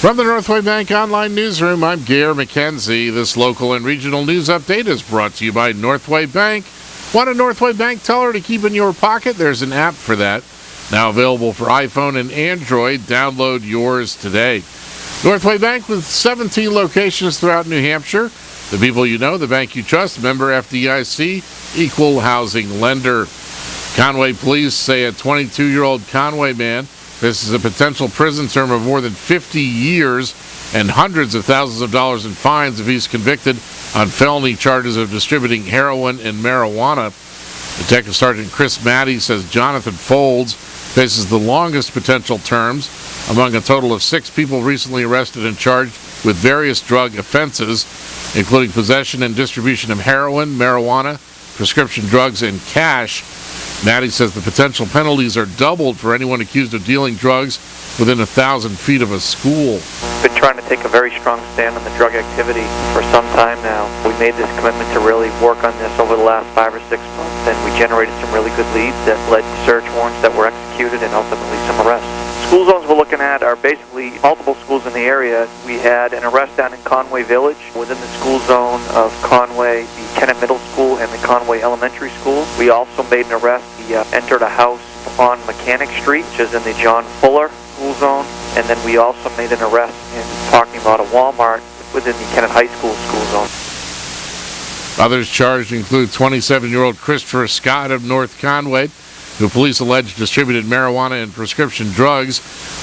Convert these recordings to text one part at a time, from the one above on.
From the Northway Bank Online Newsroom, I'm Gare McKenzie. This local and regional news update is brought to you by Northway Bank. Want a Northway Bank teller to keep in your pocket? There's an app for that. Now available for iPhone and Android. Download yours today. Northway Bank with 17 locations throughout New Hampshire. The people you know, the bank you trust, member FDIC, equal housing lender. Conway police say a 22-year-old Conway man faces a potential prison term of more than 50 years and hundreds of thousands of dollars in fines if he's convicted on felony charges of distributing heroin and marijuana. Detective Sergeant Chris Maddie says Jonathan Folds faces the longest potential terms among a total of 6 people recently arrested and charged with various drug offenses, including possession and distribution of heroin, marijuana, prescription drugs, and cash. Maddie says the potential penalties are doubled for anyone accused of dealing drugs within 1,000 feet of a school. Been trying to take a very strong stand on the drug activity for some time now. We made this commitment to really work on this over the last 5 or 6 months, and we generated some really good leads that led to search warrants that were executed and ultimately some arrests. School zones we're looking at are basically multiple schools in the area. We had an arrest down in Conway Village within the school zone of Conway, the Kennett Middle School, and the Conway Elementary School. We also made an arrest. We entered a house on Mechanic Street, which is in the John Fuller school zone, and then we also made an arrest in talking about a Walmart within the Kennett High School school zone. Others charged include 27-year-old Christopher Scott of North Conway, who police allege distributed marijuana and prescription drugs,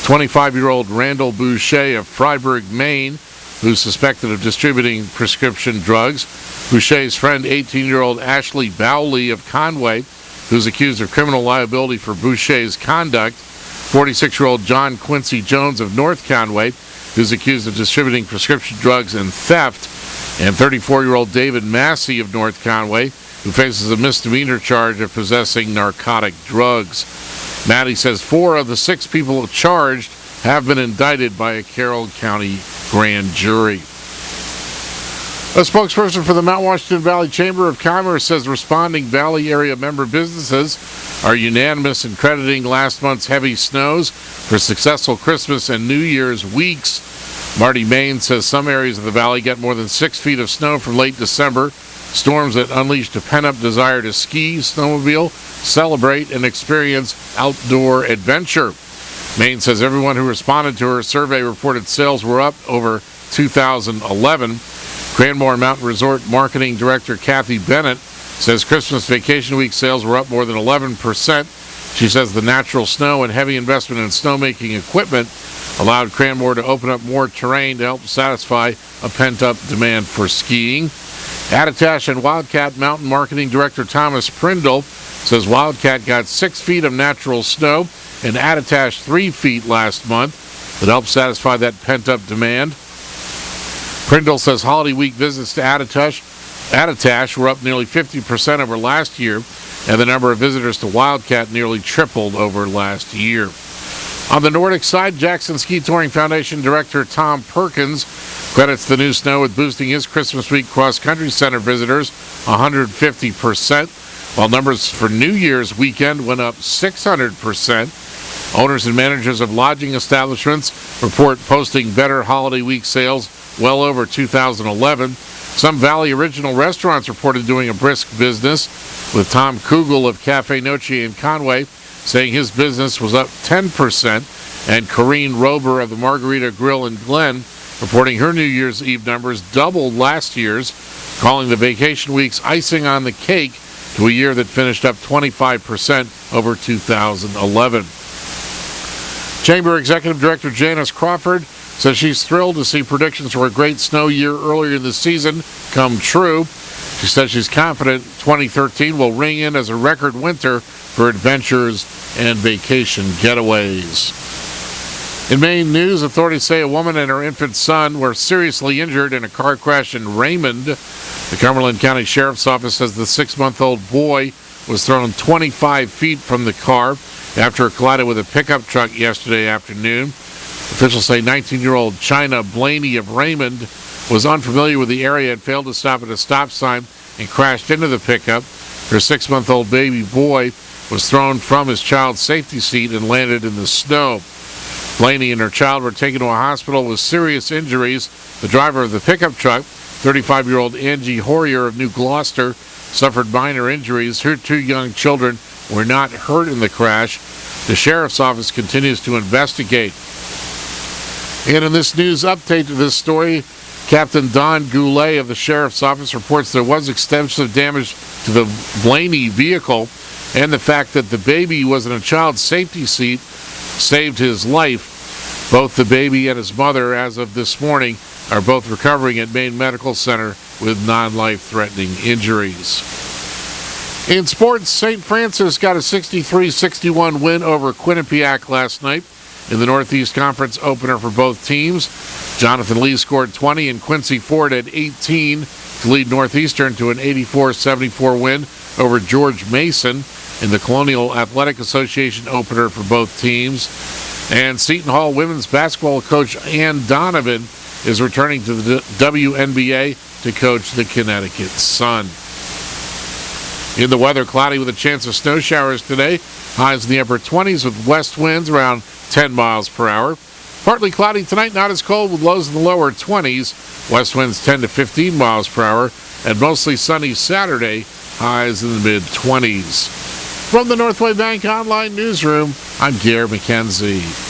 25-year-old Randall Boucher of Freiburg, Maine, who's suspected of distributing prescription drugs, Boucher's friend 18-year-old Ashley Bowley of Conway, who's accused of criminal liability for Boucher's conduct, 46-year-old John Quincy Jones of North Conway, who's accused of distributing prescription drugs and theft, and 34-year-old David Massey of North Conway, who faces a misdemeanor charge of possessing narcotic drugs. Maddie says 4 of the 6 people charged have been indicted by a Carroll County grand jury. A spokesperson for the Mount Washington Valley Chamber of Commerce says responding Valley area member businesses are unanimous in crediting last month's heavy snows for successful Christmas and New Year's weeks. Marty Main says some areas of the valley got more than 6 feet of snow from late December, storms that unleashed a pent-up desire to ski, snowmobile, celebrate, and experience outdoor adventure. Main says everyone who responded to her survey reported sales were up over 2011. Cranmore Mountain Resort Marketing Director Kathy Bennett says Christmas vacation week sales were up more than 11%. She says the natural snow and heavy investment in snowmaking equipment allowed Cranmore to open up more terrain to help satisfy a pent-up demand for skiing. Attitash and Wildcat Mountain Marketing Director Thomas Prindle says Wildcat got 6 feet of natural snow and Attitash 3 feet last month that helped satisfy that pent-up demand. Prindle says holiday week visits to Attitash were up nearly 50% over last year, and the number of visitors to Wildcat nearly tripled over last year. On the Nordic side, Jackson Ski Touring Foundation Director Tom Perkins credits the new snow with boosting his Christmas week cross-country center visitors 150%, while numbers for New Year's weekend went up 600%. Owners and managers of lodging establishments report posting better holiday week sales well over 2011. Some Valley Original restaurants reported doing a brisk business, with Tom Kugel of Cafe Noce in Conway saying his business was up 10%, and Corrine Rober of the Margarita Grill in Glen reporting her New Year's Eve numbers doubled last year's, calling the vacation weeks icing on the cake to a year that finished up 25% over 2011. Chamber Executive Director Janice Crawford says she's thrilled to see predictions for a great snow year earlier in the season come true. She says she's confident 2013 will ring in as a record winter for adventures and vacation getaways. In Maine news, authorities say a woman and her infant son were seriously injured in a car crash in Raymond. The Cumberland County Sheriff's Office says the 6-month-old boy was thrown 25 feet from the car after it collided with a pickup truck yesterday afternoon. Officials say 19-year-old China Blaney of Raymond was unfamiliar with the area and failed to stop at a stop sign and crashed into the pickup. Her 6-month-old baby boy was thrown from his child's safety seat and landed in the snow. Blaney and her child were taken to a hospital with serious injuries. The driver of the pickup truck, 35-year-old Angie Hoyer of New Gloucester, suffered minor injuries. Her 2 young children were not hurt in the crash. The sheriff's office continues to investigate. And in this news update to this story, Captain Don Goulet of the sheriff's office reports there was extensive damage to the Blaney vehicle, and the fact that the baby was in a child safety seat saved his life. Both the baby and his mother, as of this morning, are both recovering at Maine Medical Center with non-life-threatening injuries. In sports, St. Francis got a 63-61 win over Quinnipiac last night in the Northeast Conference opener for both teams. Jonathan Lee scored 20 and Quincy Ford had 18 to lead Northeastern to an 84-74 win over George Mason in the Colonial Athletic Association opener for both teams. And Seton Hall women's basketball coach Ann Donovan is returning to the WNBA to coach the Connecticut Sun. In the weather, cloudy with a chance of snow showers today. Highs in the upper 20s with west winds around 10 miles per hour. Partly cloudy tonight, not as cold with lows in the lower 20s. West winds 10 to 15 miles per hour. And mostly sunny Saturday, highs in the mid-20s. From the Northway Bank Online Newsroom, I'm Gare McKenzie.